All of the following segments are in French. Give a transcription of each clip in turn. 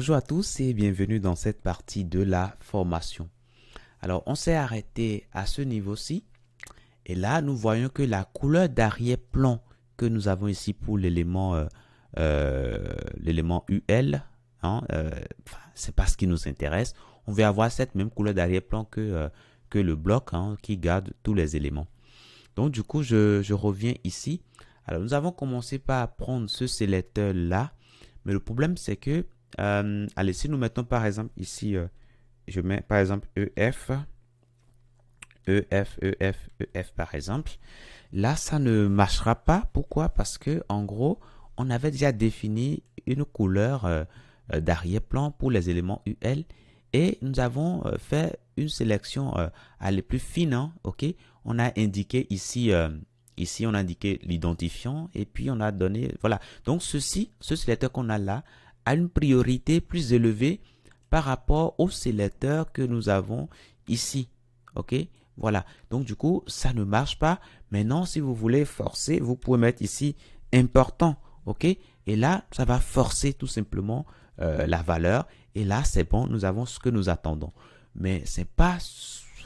Bonjour à tous et bienvenue dans cette partie de la formation. Alors, on s'est arrêté à ce niveau-ci et là, nous voyons que la couleur d'arrière-plan que nous avons ici pour l'élément UL, hein, c'est pas ce qui nous intéresse. On veut avoir cette même couleur d'arrière-plan que le bloc qui garde tous les éléments. Donc, du coup, je reviens ici. Alors, nous avons commencé par prendre ce sélecteur-là, mais le problème, c'est que allez, si nous mettons par exemple ici, je mets par exemple EF par exemple, là ça ne marchera pas. Pourquoi? Parce que en gros, on avait déjà défini une couleur d'arrière-plan pour les éléments UL et nous avons fait une sélection aller plus fine, hein, ok? On a indiqué ici, ici on a indiqué l'identifiant et puis on a donné, voilà. Donc ce sélecteur qu'on a là, a une priorité plus élevée par rapport au sélecteur que nous avons ici. Ok, voilà. Donc du coup, ça ne marche pas. Maintenant, si vous voulez forcer, vous pouvez mettre ici important. Ok, et là, ça va forcer tout simplement la valeur. Et là, c'est bon, nous avons ce que nous attendons. Mais c'est pas,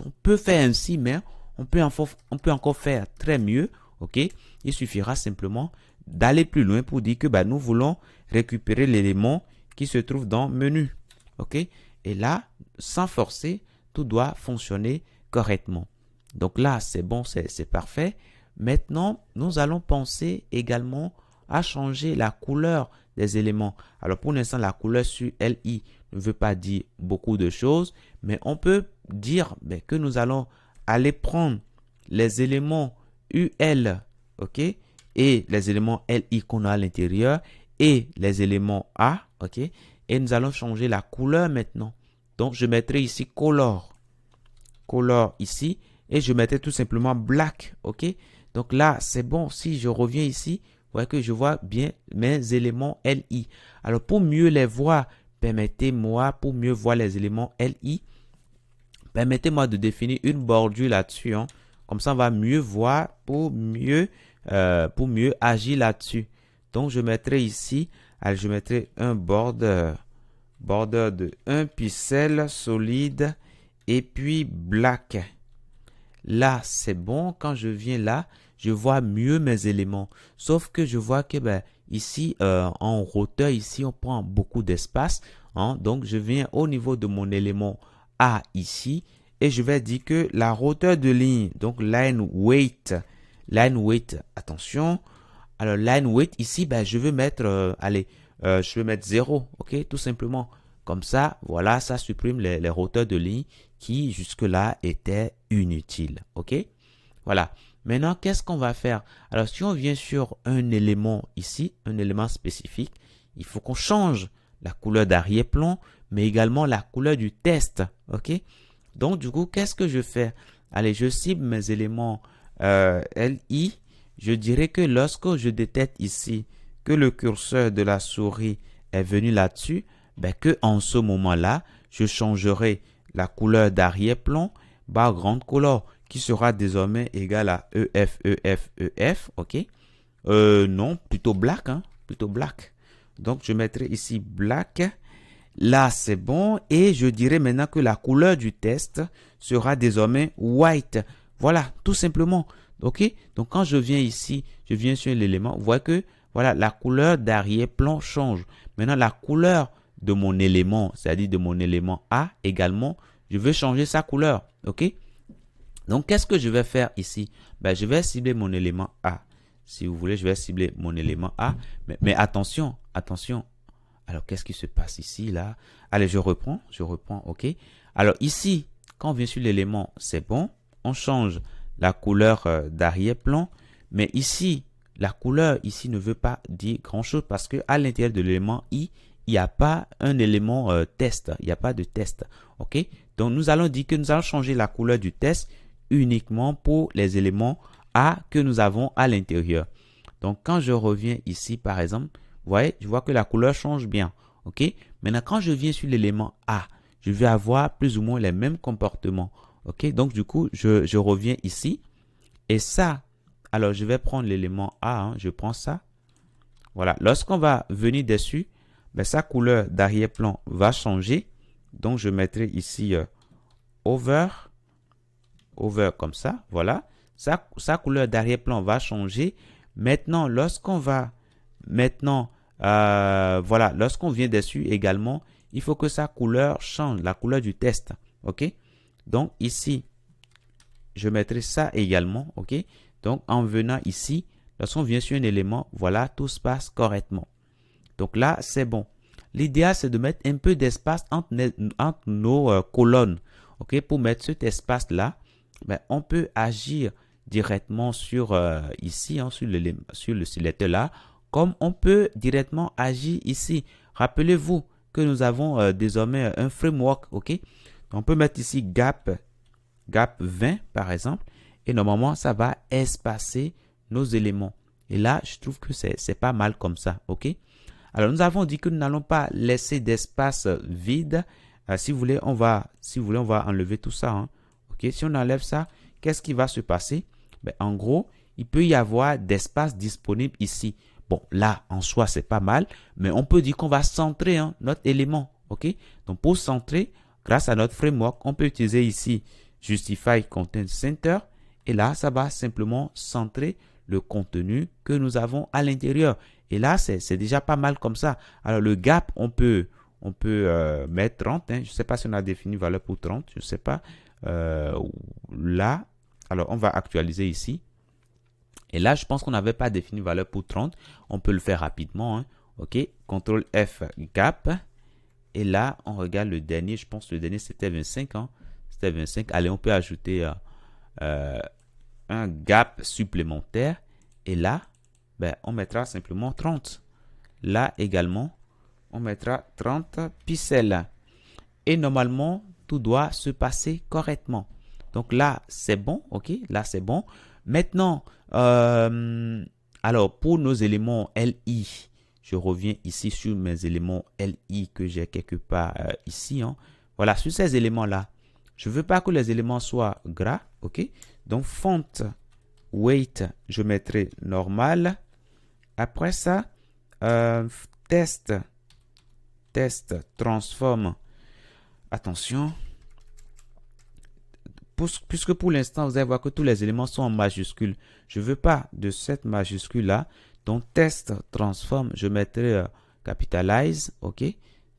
on peut faire ainsi, mais on peut encore faire très mieux. Ok, il suffira simplement d'aller plus loin pour dire que nous voulons récupérer l'élément qui se trouve dans menu. Ok, et là, sans forcer, tout doit fonctionner correctement. Donc là, c'est bon, c'est parfait. Maintenant, nous allons penser également à changer la couleur des éléments. Alors pour l'instant, la couleur sur LI ne veut pas dire beaucoup de choses, mais on peut dire que nous allons aller prendre les éléments UL, ok, et les éléments LI qu'on a à l'intérieur et les éléments A, ok, et nous allons changer la couleur maintenant. Donc, je mettrai ici color ici, et je mettrai tout simplement black, ok. Donc là, c'est bon. Si je reviens ici, vous voyez que je vois bien mes éléments LI. Alors, pour mieux les voir, permettez-moi, pour mieux voir les éléments LI, permettez-moi de définir une bordure là-dessus, hein. Comme ça, on va mieux voir pour mieux agir là-dessus. Donc, je mettrai ici, alors je mettrai un border de 1 pixel solide et puis black. Là, c'est bon. Quand je viens là, je vois mieux mes éléments. Sauf que je vois que ici, en hauteur, ici, on prend beaucoup d'espace, hein. Donc, je viens au niveau de mon élément A ici et je vais dire que la hauteur de ligne, donc line weight, attention. Alors, line weight, ici, je veux mettre, je vais mettre 0, ok, tout simplement. Comme ça, voilà, ça supprime les hauteurs de ligne qui jusque-là étaient inutiles, ok. Voilà. Maintenant, qu'est-ce qu'on va faire? Alors, si on vient sur un élément ici, un élément spécifique, il faut qu'on change la couleur d'arrière-plan, mais également la couleur du test, ok. Donc, du coup, qu'est-ce que je fais? Allez, je cible mes éléments LI. Je dirais que lorsque je détecte ici que le curseur de la souris est venu là-dessus, que en ce moment-là, je changerai la couleur d'arrière-plan background color qui sera désormais égal à EF, ok? Non, plutôt black, hein, plutôt black. Donc, je mettrai ici black. Là, c'est bon. Et je dirais maintenant que la couleur du test sera désormais white. Voilà, tout simplement. Ok? Donc, quand je viens ici, je viens sur l'élément, vous voyez que voilà, la couleur d'arrière-plan change. Maintenant, la couleur de mon élément, c'est-à-dire de mon élément A également, je veux changer sa couleur. Ok? Donc, qu'est-ce que je vais faire ici? Je vais cibler mon élément A. Si vous voulez, je vais cibler mon élément A. Mais attention, attention. Alors, qu'est-ce qui se passe ici, là? Allez, je reprends, ok. Alors, ici, quand on vient sur l'élément, c'est bon. On change la couleur d'arrière-plan. Mais ici, la couleur ici ne veut pas dire grand-chose parce qu'à l'intérieur de l'élément I, il n'y a pas un élément test. Il n'y a pas de test, ok. Donc, nous allons dire que nous allons changer la couleur du test uniquement pour les éléments A que nous avons à l'intérieur. Donc, quand je reviens ici, par exemple, vous voyez, je vois que la couleur change bien. Ok. Maintenant, quand je viens sur l'élément A, je vais avoir plus ou moins les mêmes comportements. Ok. Donc, du coup, je reviens ici. Et ça, alors, je vais prendre l'élément A. Je prends ça. Voilà. Lorsqu'on va venir dessus, ben, sa couleur d'arrière-plan va changer. Donc, je mettrai ici over comme ça. Voilà. Sa couleur d'arrière-plan va changer. Maintenant, voilà, lorsqu'on vient dessus également, il faut que sa couleur change, la couleur du test. OK? Donc, ici, je mettrai ça également. OK? Donc, en venant ici, lorsqu'on vient sur un élément, voilà, tout se passe correctement. Donc là, c'est bon. L'idéal, c'est de mettre un peu d'espace entre nos colonnes. OK? Pour mettre cet espace-là, ben, on peut agir directement sur ici, hein, sur le sélecteur là, comme on peut directement agir ici. Rappelez-vous que nous avons désormais un framework. OK? On peut mettre ici gap 20 par exemple, et normalement, ça va espacer nos éléments. Et là, je trouve que c'est pas mal comme ça. OK? Alors, nous avons dit que nous n'allons pas laisser d'espace vide. Si vous voulez, on va enlever tout ça. Hein. OK? Si on enlève ça, qu'est-ce qui va se passer? Ben, en gros, il peut y avoir d'espace disponible ici. Bon, là, en soi, c'est pas mal, mais on peut dire qu'on va centrer notre élément. OK? Donc, pour centrer, grâce à notre framework, on peut utiliser ici Justify Content Center. Et là, ça va simplement centrer le contenu que nous avons à l'intérieur. Et là, c'est déjà pas mal comme ça. Alors, le gap, on peut mettre 30. Hein. Je ne sais pas si on a défini valeur pour 30. Je ne sais pas. Là, alors, on va actualiser ici. Et là, je pense qu'on n'avait pas défini valeur pour 30. On peut le faire rapidement. Hein. OK. CTRL F, gap. Et là, on regarde le dernier. Je pense que le dernier, c'était 25. Hein. C'était 25. Allez, on peut ajouter un gap supplémentaire. Et là, ben, on mettra simplement 30. Là également, on mettra 30 pixels. Et normalement, tout doit se passer correctement. Donc là, c'est bon. OK, là, c'est bon. Maintenant, alors pour nos éléments LI, je reviens ici sur mes éléments LI que j'ai quelque part ici. Hein. Voilà, sur ces éléments-là, je ne veux pas que les éléments soient gras. OK, donc font weight, je mettrai normal. Après ça, test transforme. Attention. Puisque pour l'instant, vous allez voir que tous les éléments sont en majuscule. Je ne veux pas de cette majuscule-là. Donc, test transforme, je mettrai capitalize. OK.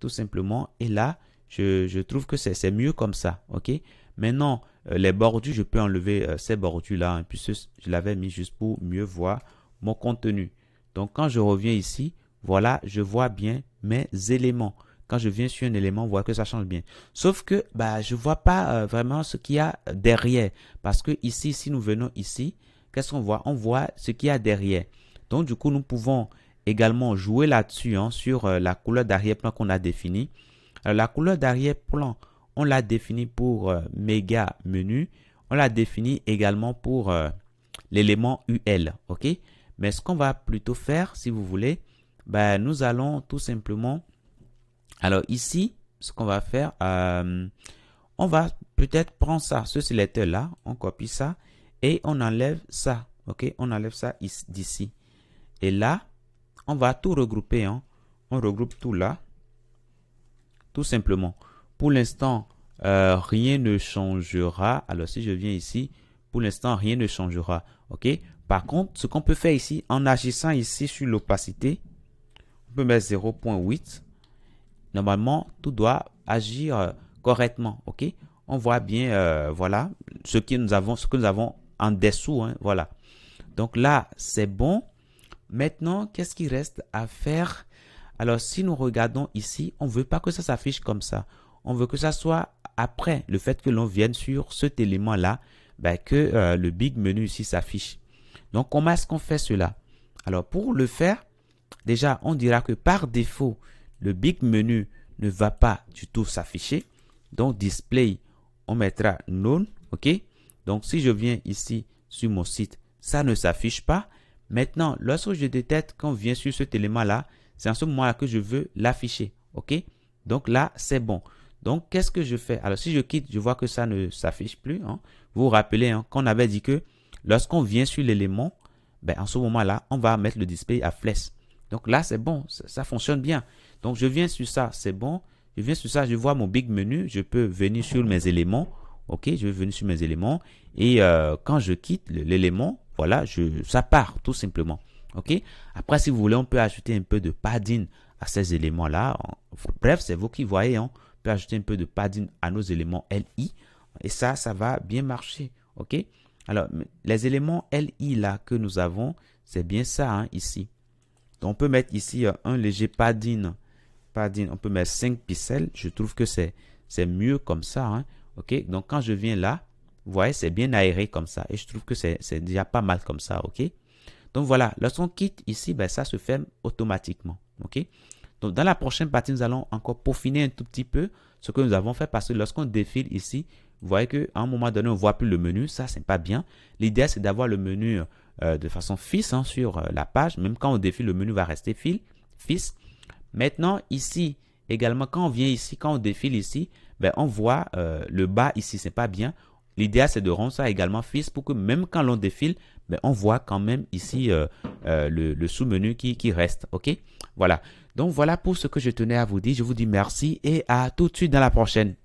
Tout simplement. Et là, je trouve que c'est mieux comme ça. OK. Maintenant, les bordures, je peux enlever ces bordures-là. Hein, puisque je l'avais mis juste pour mieux voir mon contenu. Donc, quand je reviens ici, voilà, je vois bien mes éléments. Quand je viens sur un élément, on voit que ça change bien. Sauf que je ne vois pas vraiment ce qu'il y a derrière. Parce que ici, si nous venons ici, qu'est-ce qu'on voit? On voit ce qu'il y a derrière. Donc, du coup, nous pouvons également jouer là-dessus, hein, sur la couleur d'arrière-plan qu'on a définie. Alors, la couleur d'arrière-plan, on l'a définie pour méga menu. On l'a définie également pour l'élément UL. OK? Mais ce qu'on va plutôt faire, si vous voulez, nous allons tout simplement... Alors ici, ce qu'on va faire, on va peut-être prendre ça, ce sélecteur-là, on copie ça et on enlève ça. OK? On enlève ça d'ici. Et là, on va tout regrouper. Hein. On regroupe tout là. Tout simplement. Pour l'instant, rien ne changera. Alors si je viens ici, pour l'instant, rien ne changera. OK? Par contre, ce qu'on peut faire ici, en agissant ici sur l'opacité, on peut mettre 0.8. Normalement, tout doit agir correctement. OK? On voit bien, voilà, ce que nous avons en dessous. Hein, voilà. Donc là, c'est bon. Maintenant, qu'est-ce qu'il reste à faire? Alors, si nous regardons ici, on ne veut pas que ça s'affiche comme ça. On veut que ça soit après le fait que l'on vienne sur cet élément-là, que le big menu ici s'affiche. Donc, comment est-ce qu'on fait cela? Alors, pour le faire, déjà, on dira que par défaut, le big menu ne va pas du tout s'afficher. Donc, display, on mettra none. OK? Donc, si je viens ici sur mon site, ça ne s'affiche pas. Maintenant, lorsque je détecte qu'on vient sur cet élément-là, c'est en ce moment-là que je veux l'afficher. OK? Donc là, c'est bon. Donc, qu'est-ce que je fais? Alors, si je quitte, je vois que ça ne s'affiche plus. Hein. Vous vous rappelez qu'on avait dit que lorsqu'on vient sur l'élément, en ce moment-là, on va mettre le display à flèche. Donc là, c'est bon, ça fonctionne bien. Donc je viens sur ça, c'est bon. Je viens sur ça, je vois mon big menu, je peux venir sur mes éléments. Ok, je vais venir sur mes éléments. Et quand je quitte l'élément, voilà, ça part tout simplement. Ok. Après, si vous voulez, on peut ajouter un peu de padding à ces éléments-là. Bref, c'est vous qui voyez. Hein. On peut ajouter un peu de padding à nos éléments LI. Et ça va bien marcher. Ok. Alors, les éléments LI là que nous avons, c'est bien ça hein, ici. Donc, on peut mettre ici un léger padding. On peut mettre 5 pixels. Je trouve que c'est mieux comme ça. Hein. Ok. Donc, quand je viens là, vous voyez, c'est bien aéré comme ça. Et je trouve que c'est déjà pas mal comme ça. Ok. Donc voilà, lorsqu'on quitte ici, ben, ça se ferme automatiquement. Ok. Donc dans la prochaine partie, nous allons encore peaufiner un tout petit peu ce que nous avons fait parce que lorsqu'on défile ici, vous voyez qu'à un moment donné, on ne voit plus le menu. Ça, c'est pas bien. L'idée, c'est d'avoir le menu de façon fixe hein, sur la page. Même quand on défile, le menu va rester fixe. Maintenant, ici, également, quand on vient ici, quand on défile ici, ben, on voit le bas ici, c'est pas bien. L'idéal, c'est de rendre ça également fixe pour que même quand l'on défile, ben, on voit quand même ici le sous-menu qui reste. OK? Voilà. Donc, voilà pour ce que je tenais à vous dire. Je vous dis merci et à tout de suite dans la prochaine.